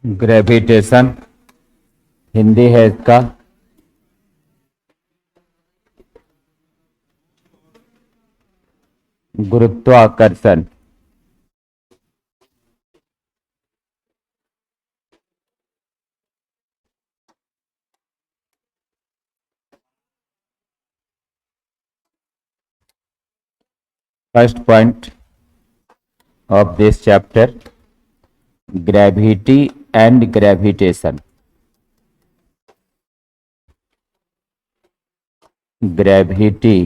Gravitation Hindi है इसका गुरुत्वाकर्षण। First point of this chapter, gravity and gravitation. Gravity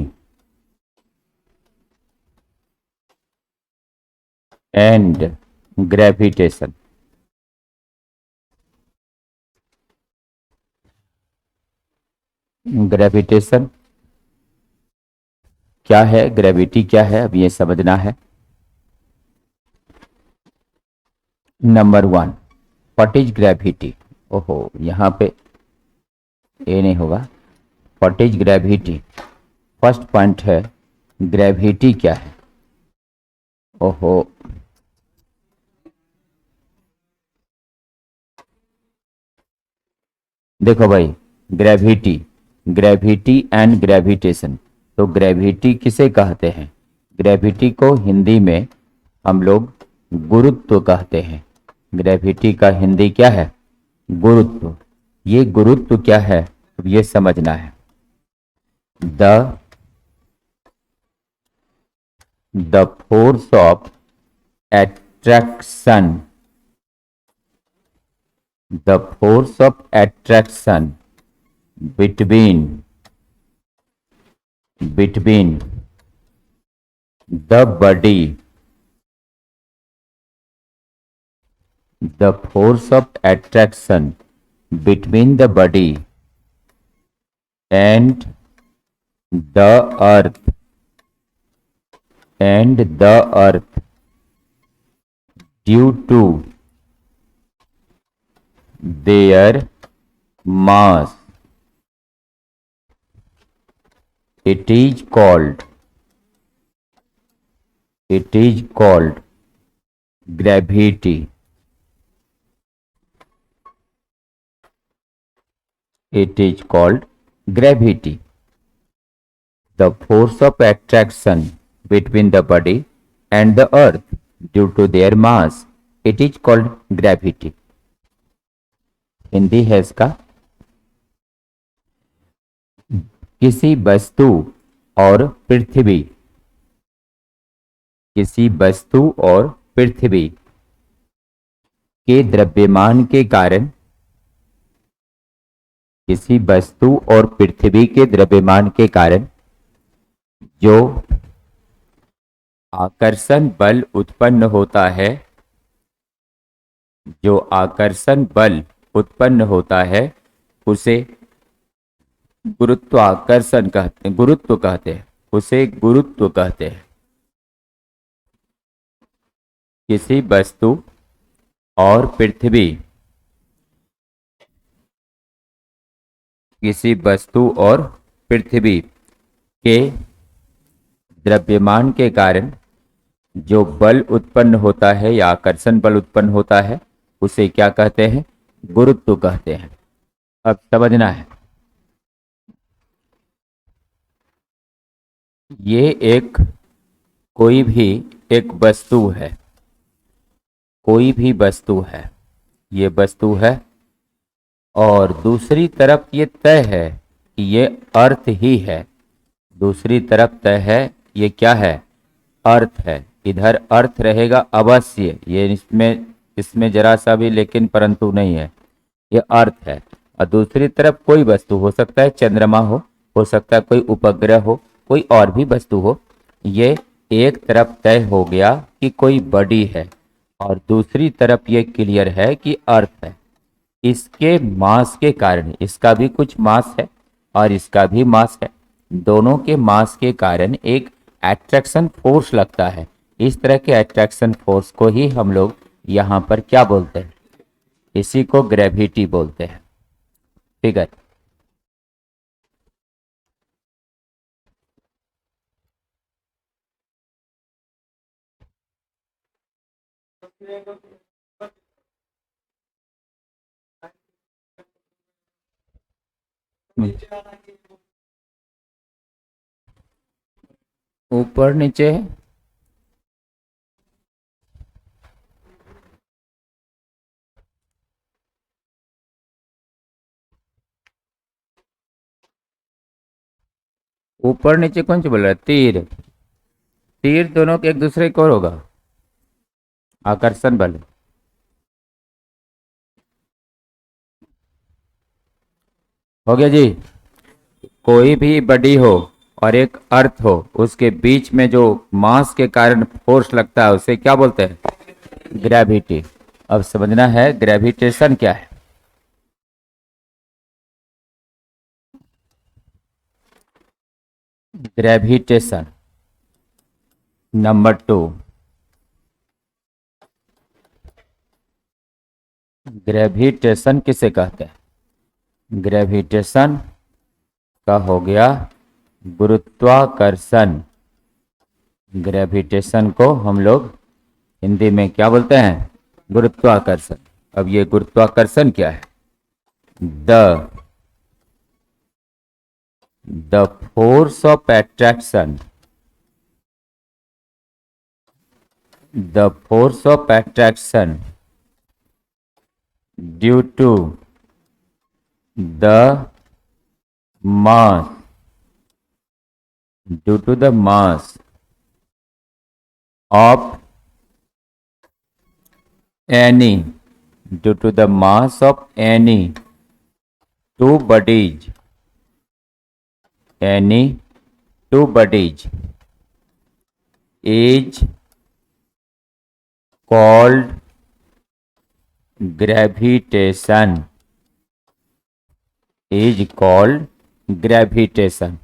and gravitation. Gravitation क्या है, ग्रेविटी क्या है, अब ये समझना है। Number one, what is gravity. ओहो, यहाँ पे ए नहीं होगा। What is gravity, first point है ग्रेविटी क्या है। ओहो, देखो भाई, ग्रेविटी, ग्रेविटी एंड ग्रेविटेशन। तो ग्रेविटी किसे कहते हैं? ग्रेविटी को हिंदी में हम लोग गुरुत्व कहते हैं। ग्रेविटी का हिंदी क्या है? गुरुत्व। ये गुरुत्व क्या है, अब ये समझना है। The force of attraction, the force of attraction between the body, the force of attraction between the body and the earth due to their mass, it is called gravity. It is called gravity. The force of attraction between the body and the earth due to their mass, it is called gravity. Hindi है इसका, किसी वस्तु और पृथ्वी, किसी वस्तु और पृथ्वी के द्रव्यमान के कारण, किसी वस्तु और पृथ्वी के द्रव्यमान के कारण जो आकर्षण बल उत्पन्न होता है, जो आकर्षण बल उत्पन्न होता है, उसे गुरुत्वाकर्षण कहते हैं, गुरुत्व कहते हैं, उसे गुरुत्व कहते हैं। किसी वस्तु और पृथ्वी, किसी वस्तु और पृथ्वी के द्रव्यमान के कारण जो बल उत्पन्न होता है या आकर्षण बल उत्पन्न होता है, उसे क्या कहते हैं? गुरुत्व कहते हैं। अब समझना है, ये एक कोई भी एक वस्तु है, कोई भी वस्तु है, ये वस्तु है, और दूसरी तरफ ये तय है कि ये अर्थ ही है। दूसरी तरफ तय है, ये क्या है? अर्थ है। इधर अर्थ रहेगा अवश्य, ये इसमें जरा सा भी लेकिन परंतु नहीं है, ये अर्थ है। और दूसरी तरफ कोई वस्तु हो सकता है, चंद्रमा हो सकता है कोई उपग्रह हो, कोई और भी वस्तु हो। ये एक तरफ तय हो गया कि कोई बॉडी है, और दूसरी तरफ ये क्लियर है कि अर्थ है। इसके मास के कारण, इसका भी कुछ मास है और इसका भी मास है, दोनों के मास के कारण एक एट्रैक्शन फोर्स लगता है। इस तरह के एट्रैक्शन फोर्स को ही हम लोग यहाँ पर क्या बोलते हैं? इसी को ग्रेविटी बोलते हैं। ठीक है। ऊपर नीचे है। ऊपर नीचे कौन सी बोल रहा है? तीर। तीर दोनों के एक दूसरे को होगा आकर्षण बल। हो गया जी। कोई भी बॉडी हो और एक अर्थ हो, उसके बीच में जो मास के कारण फोर्स लगता है उसे क्या बोलते हैं? ग्रेविटी। अब समझना है ग्रेविटेशन क्या है। Gravitation number 2। ग्रेविटेशन किसे कहते हैं? ग्रेविटेशन का हो गया गुरुत्वाकर्षण। ग्रेविटेशन को हम लोग हिंदी में क्या बोलते हैं? गुरुत्वाकर्षण। अब ये गुरुत्वाकर्षण क्या है? The force of attraction. The force of attraction due to the mass, due to the mass of any, due to the mass of any two bodies, any two bodies is called gravitation, is called gravitation.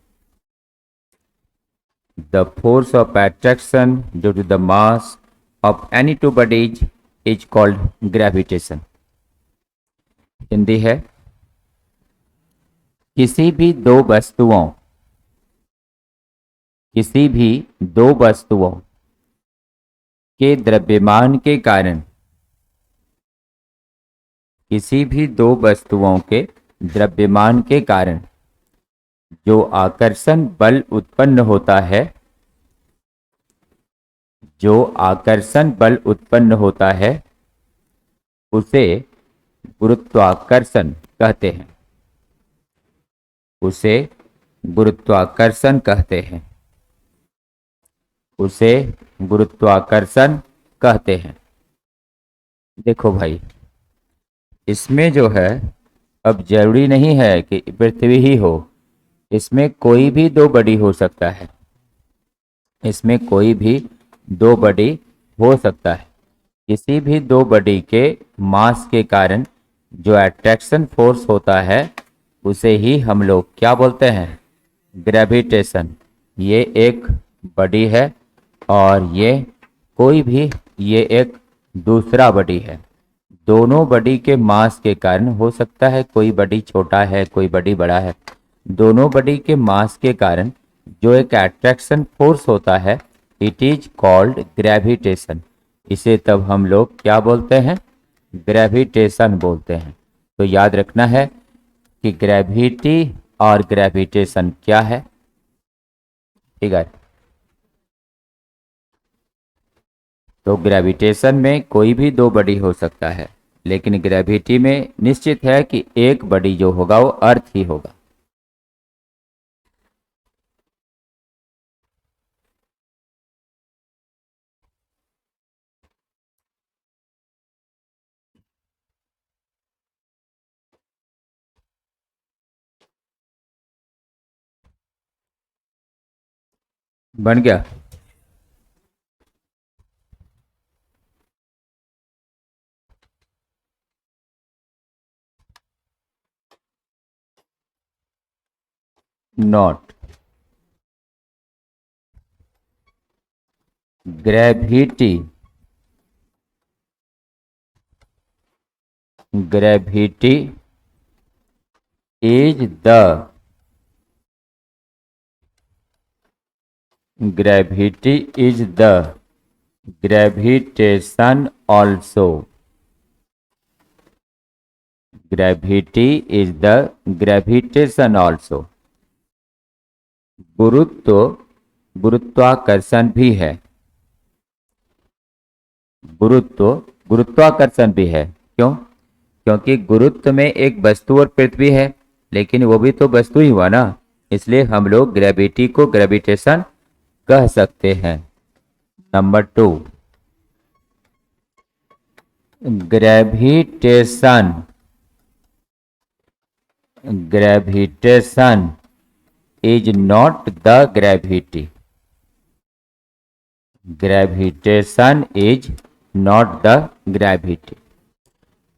The force of attraction due to the mass of any two bodies is called gravitation. Hindi है, किसी भी दो वस्तुओं के द्रव्यमान के कारण, किसी भी दो वस्तुओं के द्रव्यमान के कारण जो आकर्षण बल उत्पन्न होता है, जो आकर्षण बल उत्पन्न होता है उसे गुरुत्वाकर्षण कहते हैं, उसे गुरुत्वाकर्षण कहते हैं, उसे गुरुत्वाकर्षण कहते हैं। देखो भाई, इसमें जो है अब जरूरी नहीं है कि पृथ्वी ही हो, इसमें कोई भी दो बॉडी हो सकता है, इसमें कोई भी दो बॉडी हो सकता है। किसी भी दो बॉडी के मास के कारण जो अट्रैक्शन फोर्स होता है उसे ही हम लोग क्या बोलते हैं? ग्रेविटेशन। ये एक बॉडी है और ये कोई भी, ये एक दूसरा बॉडी है। दोनों बॉडी के मास के कारण हो सकता है, कोई बॉडी छोटा है कोई बॉडी बड़ा है, दोनों बॉडी के मास के कारण जो एक अट्रैक्शन फोर्स होता है इट इज कॉल्ड ग्रेविटेशन। इसे तब हम लोग क्या बोलते हैं? ग्रेविटेशन बोलते हैं। तो याद रखना है कि ग्रेविटी और ग्रेविटेशन क्या है। ठीक है, तो ग्रेविटेशन में कोई भी दो बॉडी हो सकता है, लेकिन ग्रेविटी में निश्चित है कि एक बॉडी जो होगा वो अर्थ ही होगा। बन गया? Not gravity, gravity is the, gravity is the gravitation also, gravity is the gravitation also. गुरुत्व गुरुत्वाकर्षण भी है। गुरुत्वाकर्षण भी है। क्यों? क्योंकि गुरुत्व में एक वस्तु और पृथ्वी है, लेकिन वो भी तो वस्तु ही हुआ ना, इसलिए हम लोग ग्रेविटी को ग्रेविटेशन कह सकते हैं। Number 2, gravitation is not the gravity. Gravitation is not the gravity.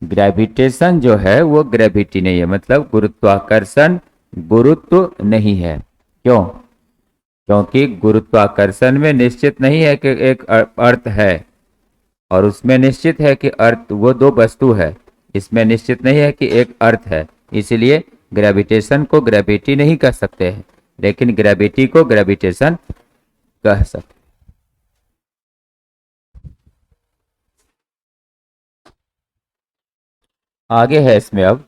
Gravitation जो है वो ग्रेविटी नहीं है, मतलब गुरुत्वाकर्षण गुरुत्व नहीं है। क्यों? क्योंकि गुरुत्वाकर्षण में निश्चित नहीं है कि एक अर्थ है, और उसमें निश्चित है कि अर्थ वो दो वस्तु है। इसमें निश्चित नहीं है कि एक अर्थ है, इसलिए ग्रेविटेशन को ग्रेविटी नहीं कह सकते हैं, लेकिन ग्रेविटी को ग्रेविटेशन कह सकते। आगे है इसमें अब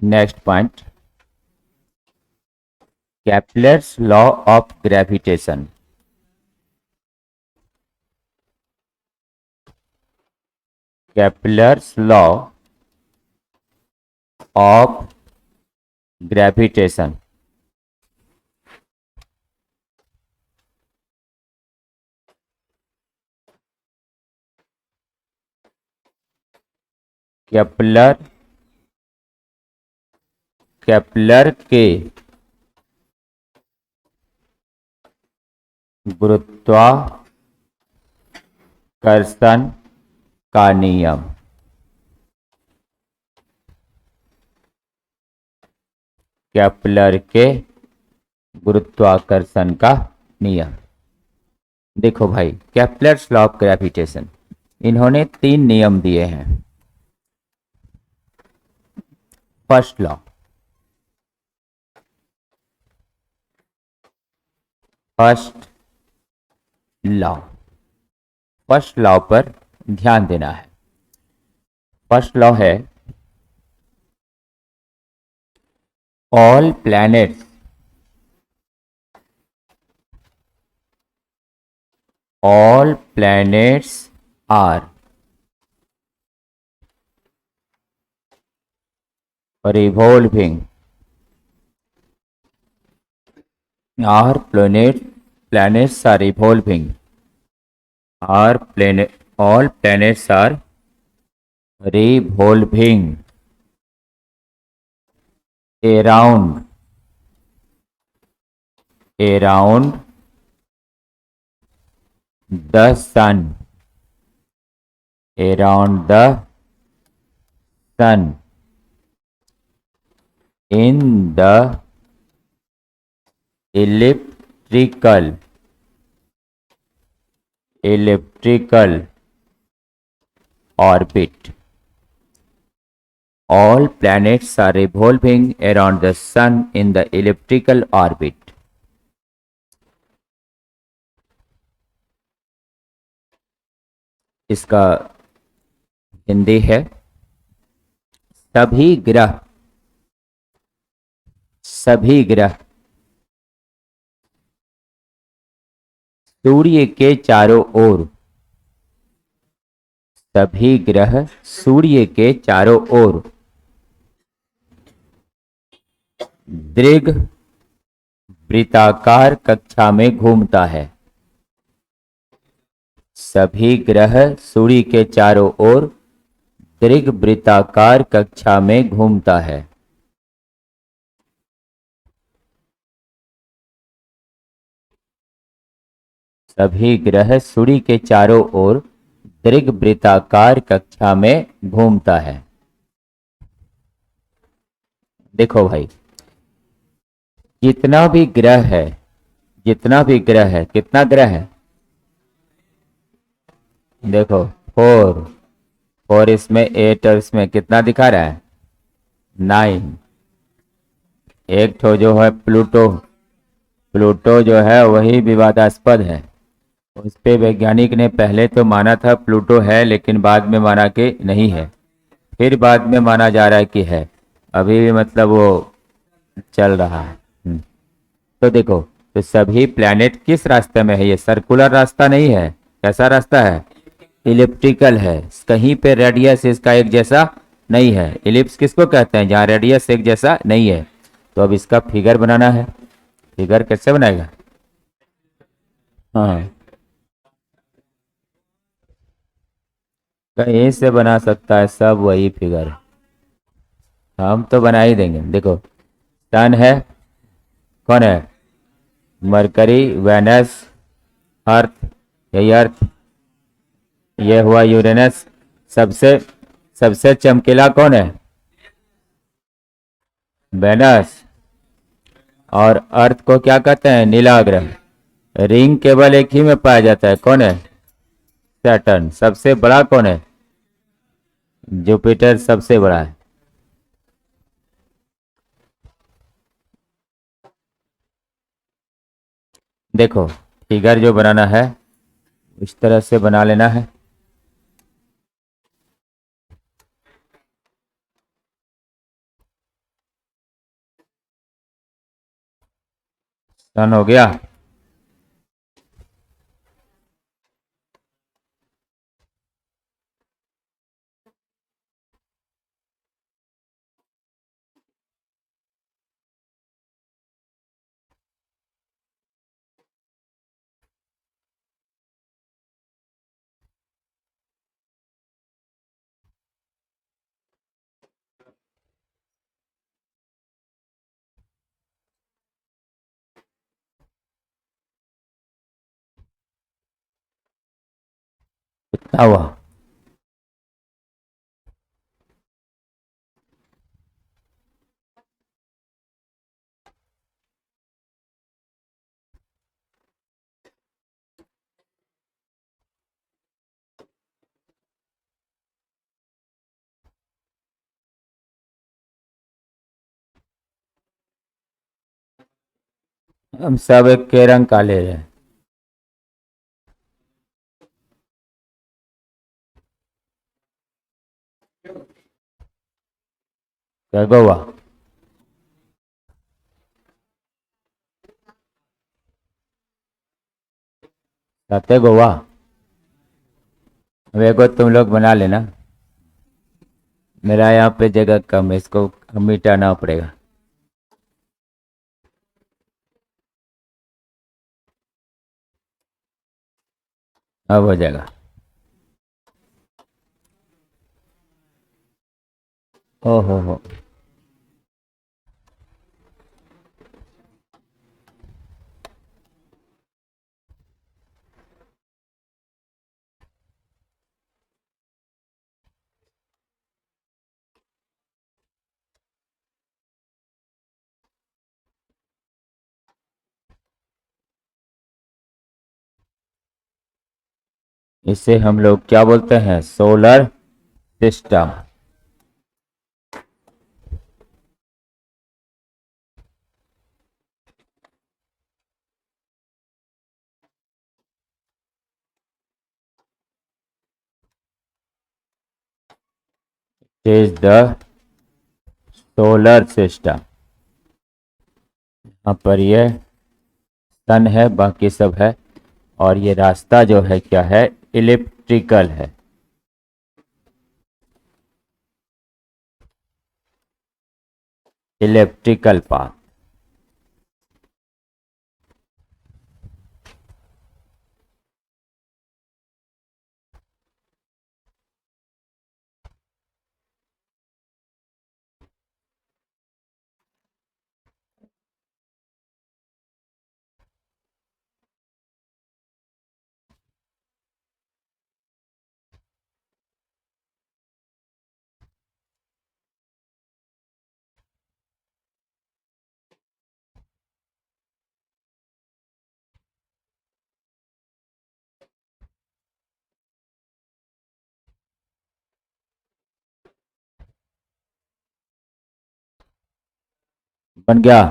next point, Kepler's law of gravitation. Kepler's law of gravitation. Kepler के गुरुत्वाकर्षण का नियम। केपलर के गुरुत्वाकर्षण का नियम। देखो भाई, केपलर्स लॉ ऑफ ग्रेविटेशन, इन्होंने 3 नियम दिए हैं। फर्स्ट लॉ, फर्स्ट लॉ पर ध्यान देना है। फर्स्ट लॉ है, all planets are revolving, our planets are revolving, all planets are revolving around the sun, in the elliptical orbit. All planets are revolving around the sun in the elliptical orbit. इसका हिंदी है, सभी ग्रह सूर्य के चारों ओर, सभी ग्रह सूर्य के चारों ओर दीर्घ वृत्ताकार कक्षा में घूमता है। सभी ग्रह सूर्य के चारों ओर दीर्घ वृत्ताकार कक्षा में घूमता है। सभी ग्रह सूर्य के चारों ओर दीर्घ वृत्ताकार कक्षा में घूमता है। देखो भाई, जितना भी ग्रह है, कितना ग्रह है? देखो 4, इसमें 8 और इसमें कितना दिखा रहा है? 9। एक तो जो है प्लूटो जो है वही विवादास्पद है, उस पे वैज्ञानिक ने पहले तो माना था प्लूटो है, लेकिन बाद में माना कि नहीं है, फिर बाद में माना जा रहा है कि है। अभी भी मतलब वो चल रहा है। तो देखो, तो सभी प्लैनेट किस रास्ते में है? ये सर्कुलर रास्ता नहीं है। कैसा रास्ता है? इलिप्टिकल है। कहीं पे रेडियस इसका एक जैसा नहीं है। इलिप्स किसको कहते हैं? जहाँ रेडियस एक जैसा नहीं है। तो अब इसका फिगर बनाना है। फिगर कैसे बनाएगा? हाँ, कहीं से बना सकता है, सब वही फिगर। हम तो बना ही देंगे। देखो, सन है, कौन है? मरकरी, वेनस, अर्थ, यही अर्थ, ये हुआ यूरेनस। सबसे सबसे चमकीला कौन है? वेनस। और अर्थ को क्या कहते हैं? नीला ग्रह। रिंग केवल एक ही में पाया जाता है, कौन है? सैटर्न। सबसे बड़ा कौन है? जुपिटर सबसे बड़ा है। देखो, फिगर जो बनाना है इस तरह से बना लेना है। सन हो गया। कितना हुआ? हम सब एक के रंग का ले रहे हैं। क्या हुआ? सत्य गोवा। वे को तुम लोग बना लेना। मेरा यहाँ पे जगह कम है, इसको मिटाना पड़ेगा। अब हो जाएगा। हो। इसे हम लोग क्या बोलते हैं? Solar system. Is the solar system. यहाँ पर ये सन है, बाकी सब है। और ये रास्ता जो है क्या है? इलिप्टिकल है। Electrical path. बन गया?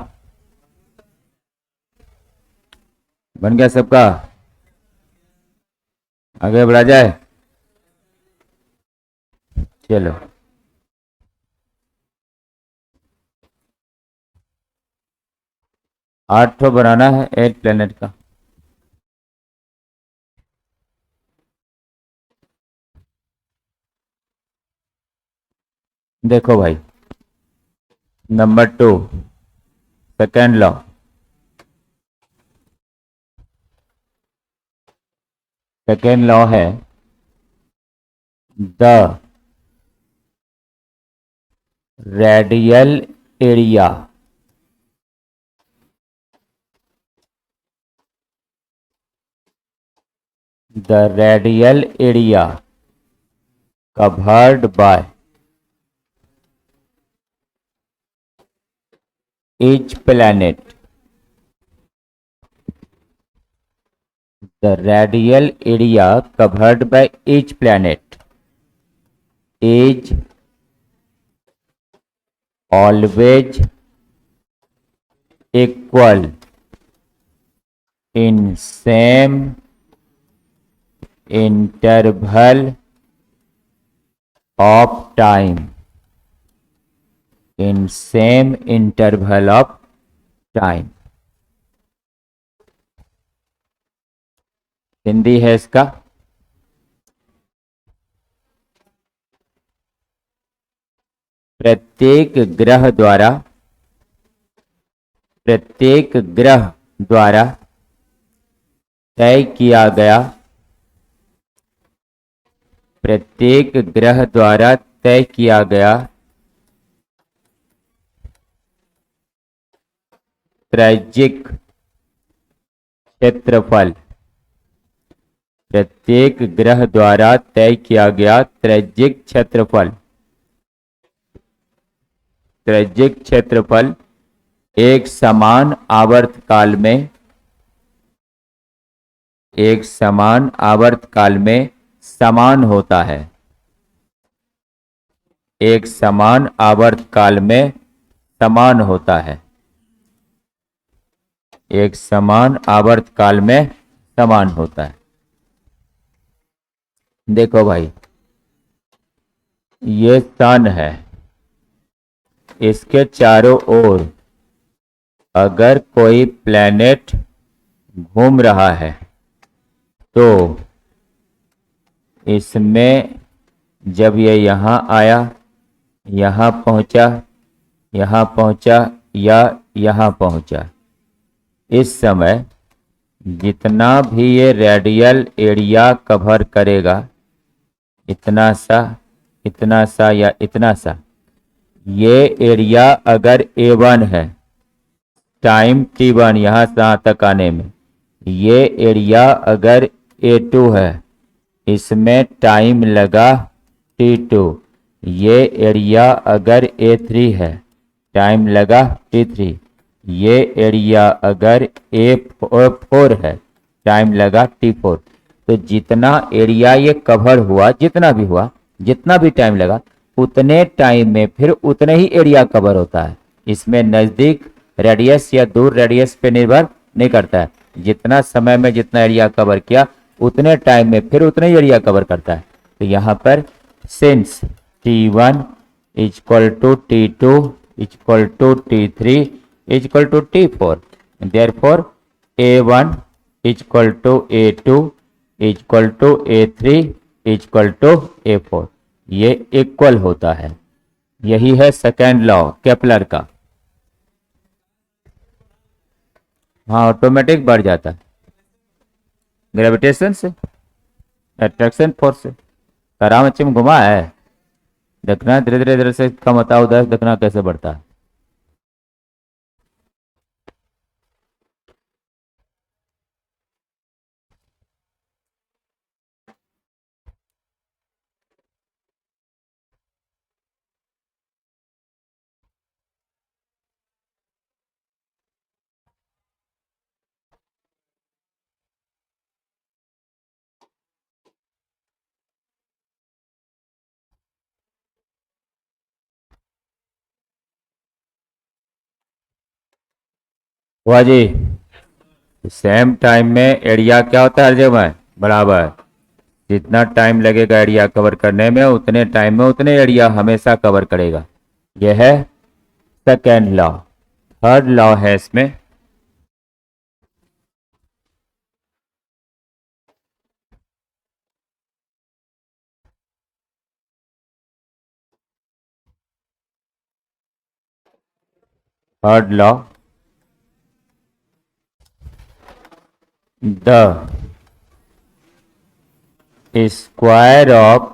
बन गया सबका? आगे बढ़ा जाए, चलो। 8 ठो बनाना है 8 प्लेनेट का। देखो भाई, number 2, second law. Second law है the radial area covered by each planet, the radial area covered by each planet is always equal in same interval of time, in same interval of time। Hindi है इसका, प्रत्येक ग्रह द्वारा तय किया गया, प्रत्येक ग्रह द्वारा तय किया गया त्रैज्यिक क्षेत्रफल, प्रत्येक ग्रह द्वारा तय किया गया त्रैज्यिक क्षेत्रफल एक समान आवर्तकाल में समान होता है, एक समान आवर्तकाल में समान होता है, एक समान आवर्तकाल में समान होता है। देखो भाई, ये सन है, इसके चारों ओर अगर कोई प्लैनेट घूम रहा है तो इसमें जब ये यहाँ आया, यहाँ पहुँचा, यहाँ पहुँचा या यहाँ पहुँचा, इस समय जितना भी ये रेडियल एरिया कवर करेगा, इतना सा या इतना सा, ये एरिया अगर A1 है, टाइम T1 यहाँ से यहाँ तक आने में, ये एरिया अगर A2 है, इसमें टाइम लगा T2, ये एरिया अगर A3 है, टाइम लगा T3, ये एरिया अगर A4 है, टाइम लगा T4। तो जितना एरिया ये कवर हुआ, जितना भी टाइम लगा, उतने टाइम में फिर उतने ही एरिया कवर होता है। इसमें नज़दीक रेडियस या दूर रेडियस पे निर्भर नहीं करता है, जितना समय में जितना एरिया कवर किया उतने टाइम में फिर उतने ही एरिया कवर करता है। तो यहाँ पर since T1 equal to T2 equal to T3 equal to T4, therefore A1 equal to A2 equal to A3 equal to A4, ये इक्वल होता है। यही है सेकेंड लॉ केपलर का। हाँ, ऑटोमेटिक बढ़ जाता है ग्रेविटेशन से, अट्रैक्शन फोर्स से। करामची में घुमा है, देखना धीरे धीरे से कम होता है, उधर देखना कैसे बढ़ता है। हुआ जी, सेम टाइम में एरिया क्या होता है हर जगह बराबर, जितना टाइम लगेगा एरिया कवर करने में उतने टाइम में उतने एरिया हमेशा कवर करेगा। यह है सेकेंड लॉ। थर्ड लॉ है इसमें, third law, the square of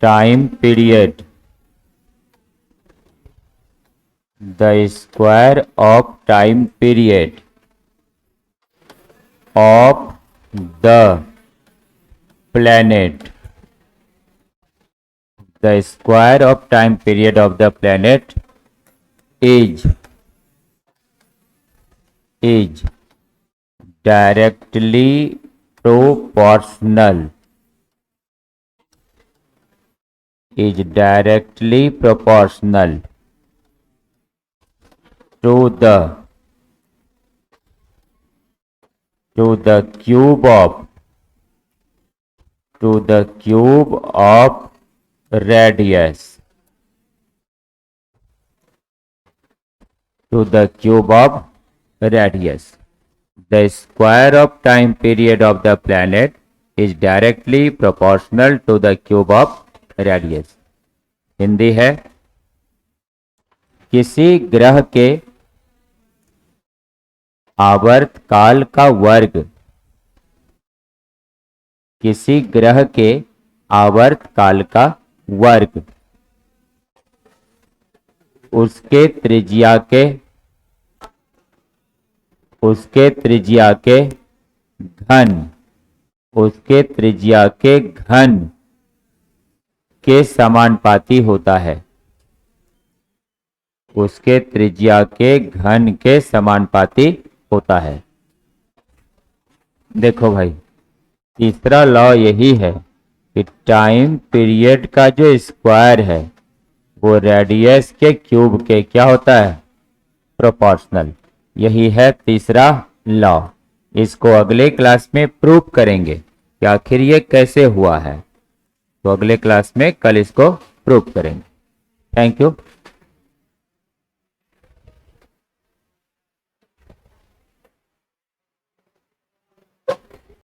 time period, the square of time period of the planet, the square of time period of the planet is directly proportional, is directly proportional to the cube of radius, to the cube of radius. The square of time period of the planet is directly proportional to the cube of radius. Hindi है, किसी ग्रह के आवर्तकाल का वर्ग, किसी ग्रह के आवर्तकाल का वर्ग उसके त्रिज्या के घन के समानुपाती होता है, उसके त्रिज्या के घन के समानुपाती होता है। देखो भाई, तीसरा लॉ यही है कि टाइम पीरियड का जो स्क्वायर है वो रेडियस के क्यूब के क्या होता है, प्रोपोर्शनल। यही है तीसरा लॉ। इसको अगले क्लास में प्रूव करेंगे कि आखिर ये कैसे हुआ है, तो अगले क्लास में कल इसको प्रूव करेंगे। Thank you.